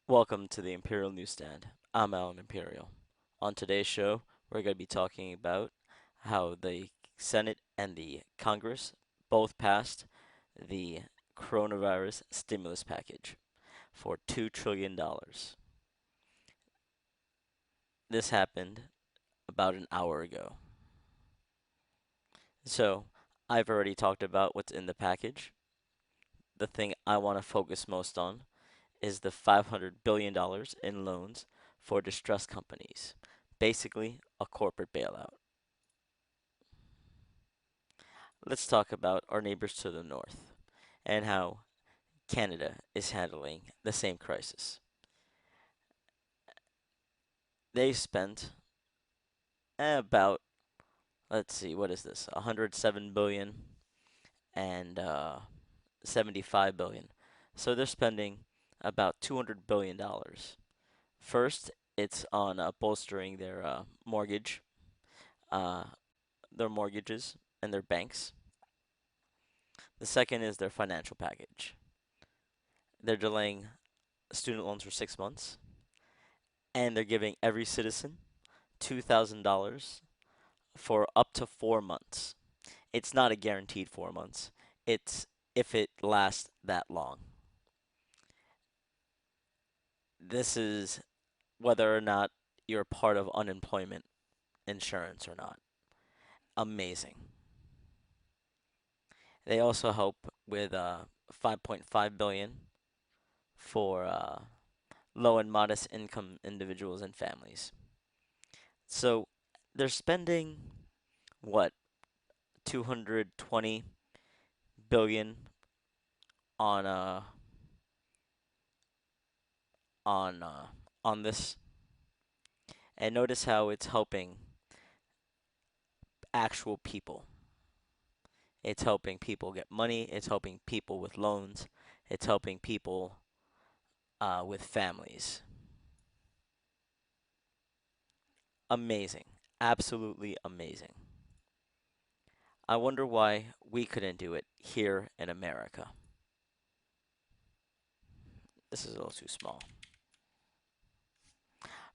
Welcome to the Imperial Newsstand. I'm Alan Imperial. On today's show, we're going to be talking about how the Senate and the Congress both passed the coronavirus stimulus package for $2 trillion. This happened about an hour ago. So, I've already talked about what's in the package. The thing I want to focus most on is the $500 billion in loans for distressed companies. Basically, a corporate bailout. Let's talk about our neighbors to the north and how Canada is handling the same crisis. They spent about, let's see, what is this? 107 billion and 75 billion. So they're spending about 200 billion dollars. First, it's on bolstering uh, their mortgages and their banks. The second is their financial package. They're delaying student loans for 6 months, and they're giving every citizen $2,000 for up to 4 months. It's not a guaranteed 4 months. It's if it lasts that long. This is whether or not you're part of unemployment insurance or not. Amazing. They also help with 5.5 billion for low and modest income individuals and families. So they're spending what 220 billion on on uh on this, and notice how it's helping actual people. It's helping people get money, it's helping people with loans, it's helping people with families. Amazing. Absolutely amazing. I wonder why we couldn't do it here in America. This is a little too small.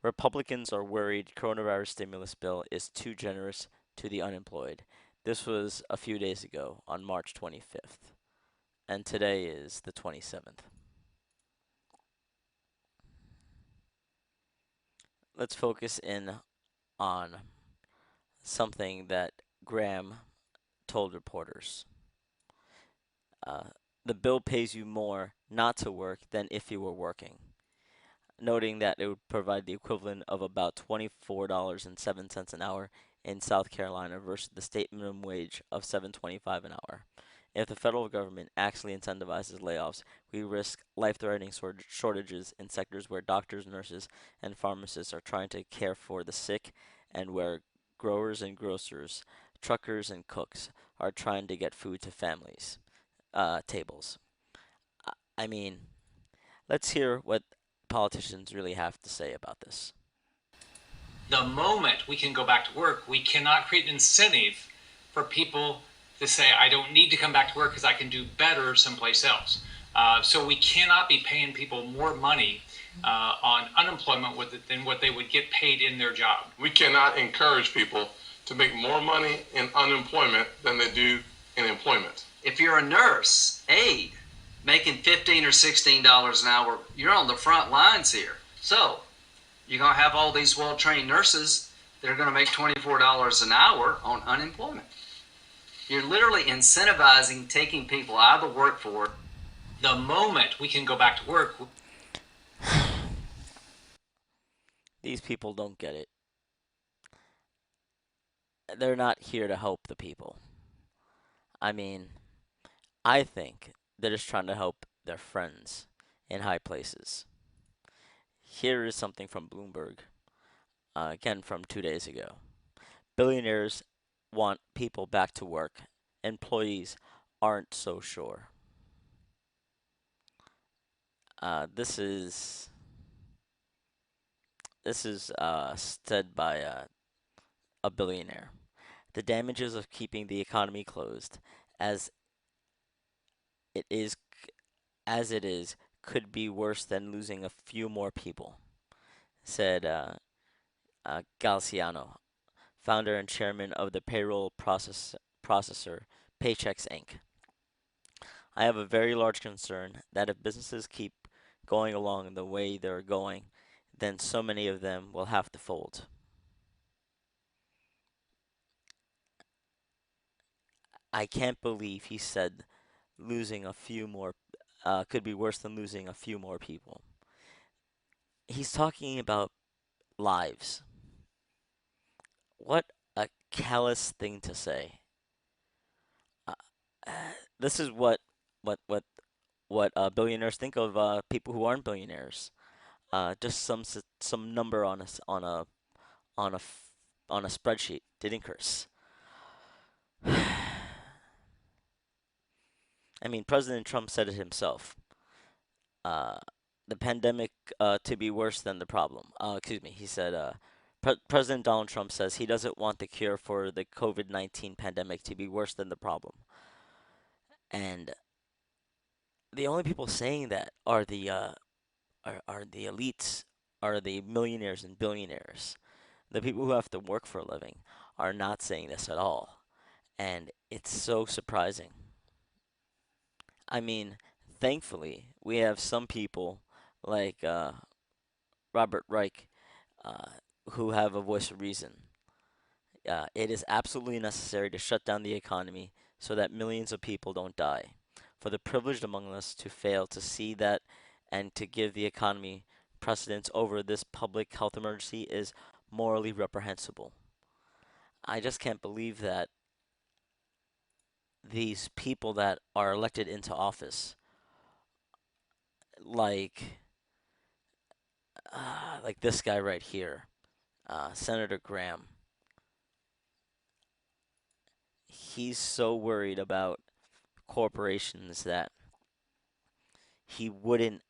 Republicans are worried coronavirus stimulus bill is too generous to the unemployed. This was a few days ago on March 25th, and today is the 27th. Let's focus in on something that Graham told reporters. Uh, the bill pays you more not to work than if you were working, noting that it would provide the equivalent of about $24.07 an hour in South Carolina versus the state minimum wage of $7.25 an hour. If the federal government actually incentivizes layoffs, we risk life-threatening shortages in sectors where doctors, nurses, and pharmacists are trying to care for the sick, and where growers and grocers, truckers and cooks are trying to get food to families' tables. I mean, let's hear what politicians really have to say about this. The moment we can go back to work, we cannot create an incentive for people to say, I don't need to come back to work because I can do better someplace else. So we cannot be paying people more money on unemployment than what they would get paid in their job. We cannot encourage people to make more money in unemployment than they do in employment. If you're a nurse, aide, making $15 or $16 an hour, you're on the front lines here. So you're going to have all these well-trained nurses that are going to make $24 an hour on unemployment. You're literally incentivizing taking people out of the workforce. The moment we can go back to work, These people don't get it. They're not here to help the people. I mean, I think they're just trying to help their friends in high places. Here is something from Bloomberg, again from 2 days ago. Billionaires want people back to work. Employees aren't so sure. This is said by a billionaire. The damages of keeping the economy closed, as it is as it is, could be worse than losing a few more people, said Galciano, founder and chairman of the payroll processor Paychex Inc. I have a very large concern that if businesses keep going along the way they're going, then so many of them will have to fold. I can't believe he said losing a few more could be worse than losing a few more people. He's talking about lives. What a callous thing to say. Uh, this is what what what billionaires think of people who aren't billionaires. Just some number on on a on a spreadsheet didn't curse. I mean, President Trump said it himself. Uh, the pandemic to be worse than the problem. Excuse me. He said. President Donald Trump says he doesn't want the cure for the COVID-19 pandemic to be worse than the problem. And the only people saying that are are the elites, are the millionaires and billionaires. The people who have to work for a living are not saying this at all. And it's so surprising. I mean, thankfully, we have some people like Robert Reich uh, who have a voice of reason. It is absolutely necessary to shut down the economy so that millions of people don't die. For the privileged among us to fail to see that and to give the economy precedence over this public health emergency is morally reprehensible. I just can't believe that these people that are elected into office, like like this guy right here, Senator Graham, he's so worried about corporations that he wouldn't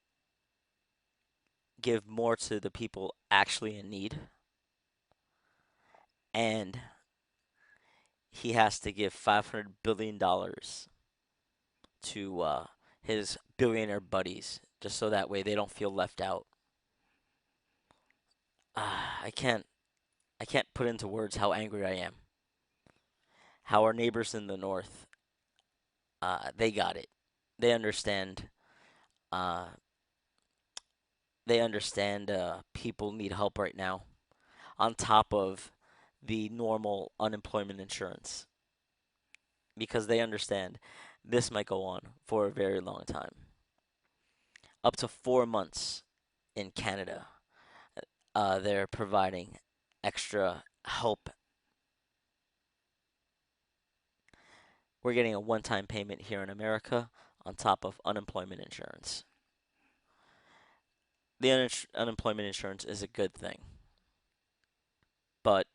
give more to the people actually in need, and he has to give $500 billion to his billionaire buddies just so that way they don't feel left out. I can't put into words how angry I am. How our neighbors in the north, they got it. They understand. Uh, they understand people need help right now, on top of the normal unemployment insurance, because they understand this might go on for a very long time, up to 4 months in Canada. They're providing extra help. We're getting a one-time payment here in America on top of unemployment insurance. The unemployment insurance is a good thing, but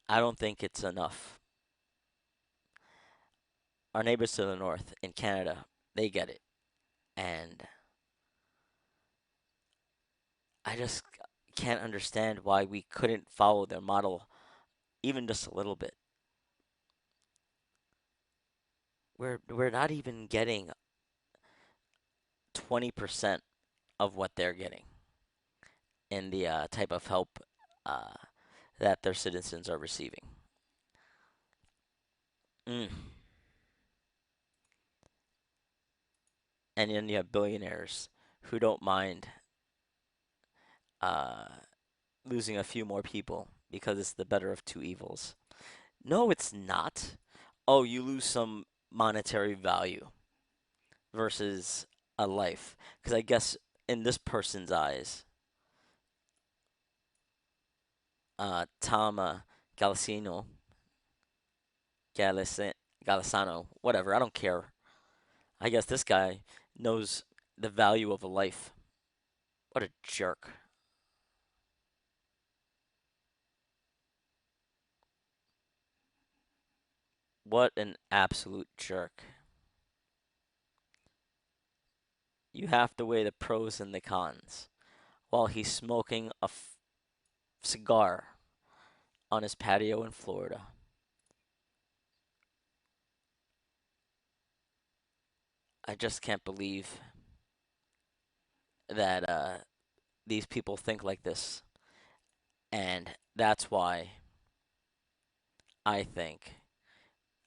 I don't think it's enough. Our neighbors to the north in Canada, they get it. And I just can't understand why we couldn't follow their model even just a little bit. We're not even getting 20% of what they're getting in the type of help uh, that their citizens are receiving. Mm. And then you have billionaires who don't mind uh, losing a few more people because it's the better of two evils. No, it's not. Oh, you lose some monetary value versus a life. Because I guess in this person's eyes, Tom Galasino, Galisa- Galisano, whatever, I don't care. I guess this guy knows the value of a life. What a jerk. What an absolute jerk. You have to weigh the pros and the cons while he's smoking a cigar on his patio in Florida. I just can't believe that these people think like this, and that's why I think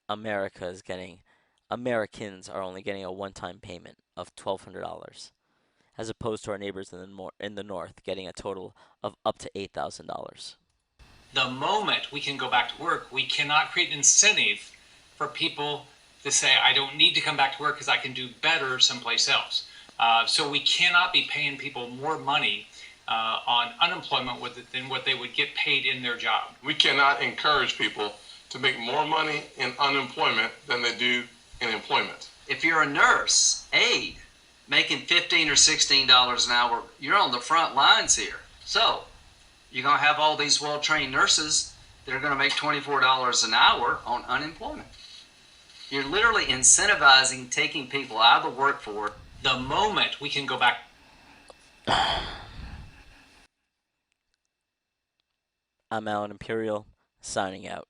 America is getting Americans are only getting a one-time payment of $1,200, as opposed to our neighbors in the north getting a total of up to $8,000. The moment we can go back to work, we cannot create an incentive for people to say, I don't need to come back to work because I can do better someplace else. So we cannot be paying people more money on unemployment than what they would get paid in their job. We cannot encourage people to make more money in unemployment than they do in employment. If you're a nurse, aide, making $15 or $16 an hour, you're on the front lines here. So you're going to have all these well-trained nurses that are going to make $24 an hour on unemployment. You're literally incentivizing taking people out of the workforce. The moment we can go back. I'm Alan Imperial, signing out.